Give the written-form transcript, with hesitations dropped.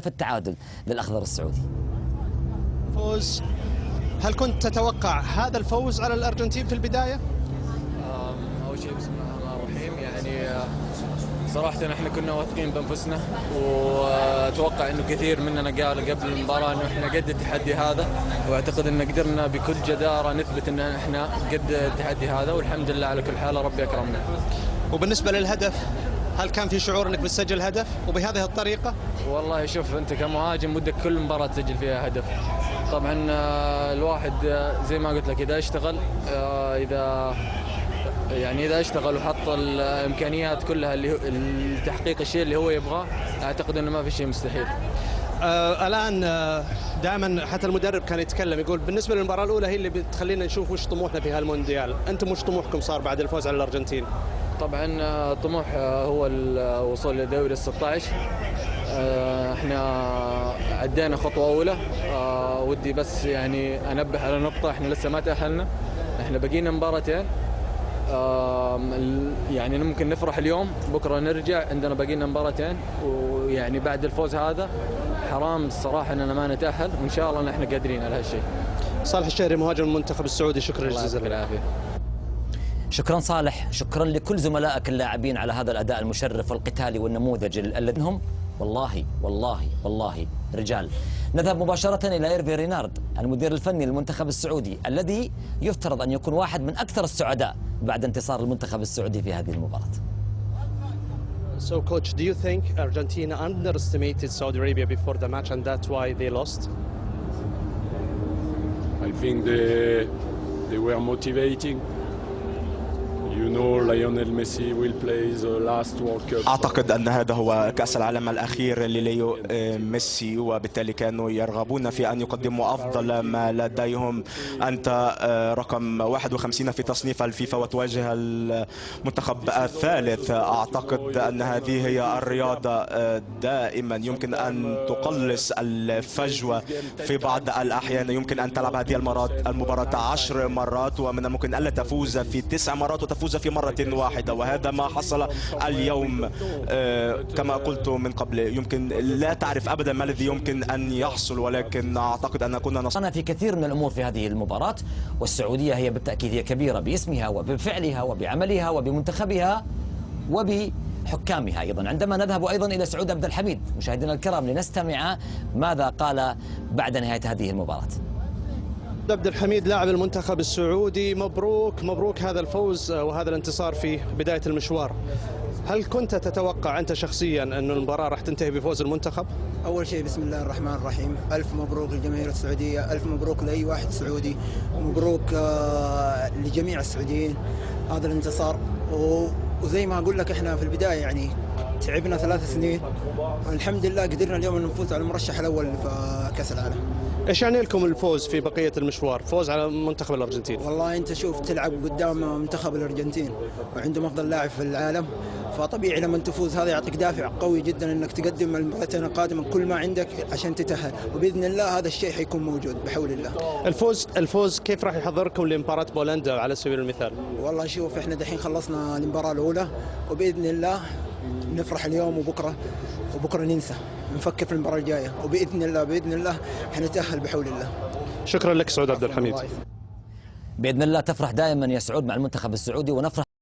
في التعادل للأخضر السعودي. فوز، هل كنت تتوقع هذا الفوز على الأرجنتين في البداية؟ أول شيء بسم الله الرحمن الرحيم، يعني صراحة احنا كنا واثقين بأنفسنا، وأتوقع إنه كثير مننا قال قبل المباراة إنه احنا قد التحدي هذا، وأعتقد إن قدرنا بكل جدارة نثبت إن احنا قد التحدي هذا، والحمد لله على كل حال، ربي أكرمنا. وبالنسبة للهدف، هل كان في شعور انك بتسجل هدف وبهذه الطريقة؟ والله شوف، انت كمهاجم ودك كل مباراة تسجل فيها هدف. طبعا الواحد زي ما قلت لك اذا اشتغل، اذا اشتغل وحط الامكانيات كلها اللي لتحقيق الشيء اللي هو يبغاه، اعتقد انه ما في شيء مستحيل. الان دائما حتى المدرب كان يتكلم يقول بالنسبة للمباراة الأولى هي اللي بتخلينا نشوف وش طموحنا في هالمونديال، انتم وش طموحكم صار بعد الفوز على الأرجنتين؟ طبعا طموح هو الوصول لدوري ال16. احنا عدينا خطوة أولى. ودي بس يعني أنبه على نقطة، احنا لسه ما تأهلنا، احنا بقينا مباراتين. يعني ممكن نفرح اليوم، بكرة نرجع عندنا بقينا مباراتين، ويعني بعد الفوز هذا حرام الصراحة أننا ما نتأهل، وإن شاء الله نحن قادرين على هالشيء. صالح الشهري مهاجم المنتخب السعودي، شكرا جزيلا. شكرا صالح، شكرا لكل زملائك اللاعبين على هذا الأداء المشرف والقتالي والنموذج الذي هم والله والله والله رجال. نذهب مباشرة إلى إيرفي رينارد، المدير الفني للمنتخب السعودي، الذي يفترض أن يكون واحد من أكثر السعداء بعد انتصار المنتخب السعودي في هذه المباراة. So coach, do you think Argentina underestimated Saudi Arabia before the match and that's why they lost? I think they were motivating. You know, Lionel Messi will play the last World Cup. أعتقد أن هذا هو كأس العالم الأخير لليو ميسي، وبالتالي كانوا يرغبون في أن يقدموا أفضل ما لديهم. أنت رقم 51 في تصنيف الفيفا وتواجه المنتخب الثالث. أعتقد أن هذه هي الرياضة، دائما يمكن أن تقلص الفجوة في بعض الأحيان. يمكن أن تلعب هذه المباراة 10 مرات، ومن الممكن ألا تفوز في 9 مرات وتفوز في مرة واحدة، وهذا ما حصل اليوم. كما قلت من قبل، يمكن لا تعرف أبدا ما الذي يمكن أن يحصل، ولكن أعتقد أن كنا نصرنا في كثير من الأمور في هذه المباراة، والسعودية هي بالتأكيد هي كبيرة باسمها وبفعلها وبعملها وبمنتخبها وبحكامها أيضا. عندما نذهب أيضا إلى سعود عبد الحميد مشاهدينا الكرام لنستمع ماذا قال بعد نهاية هذه المباراة. عبد الحميد لاعب المنتخب السعودي، مبروك مبروك هذا الفوز وهذا الانتصار في بداية المشوار. هل كنت تتوقع أنت شخصيا أن المباراة راح تنتهي بفوز المنتخب؟ أول شيء بسم الله الرحمن الرحيم، ألف مبروك للجماهير السعودية، ألف مبروك لأي واحد سعودي، مبروك لجميع السعوديين هذا الانتصار. وزي ما أقول لك احنا في البداية يعني تعبنا 3 سنين، الحمد لله قدرنا اليوم نفوز على المرشح الأول في كأس العالم. ايش يعني لكم الفوز في بقية المشوار، فوز على منتخب الأرجنتين؟ والله أنت شوف تلعب قدام منتخب الأرجنتين وعندهم أفضل لاعب في العالم، فطبيعي لما تفوز هذا يعطيك دافع قوي جدا انك تقدم المباراتين القادمة كل ما عندك عشان تتأهل، وبإذن الله هذا الشيء حيكون موجود بحول الله. الفوز كيف راح يحضركم لمباراة بولندا على سبيل المثال؟ والله شوف احنا دحين خلصنا المباراة الأولى، وبإذن الله نفرح اليوم وبكرة ننسى نفكر في المباراة الجاية، وبإذن الله حنتأهل بحول الله. شكرا لك سعود عبد الحميد. بإذن الله تفرح دائما يا سعود مع المنتخب السعودي، ونفرح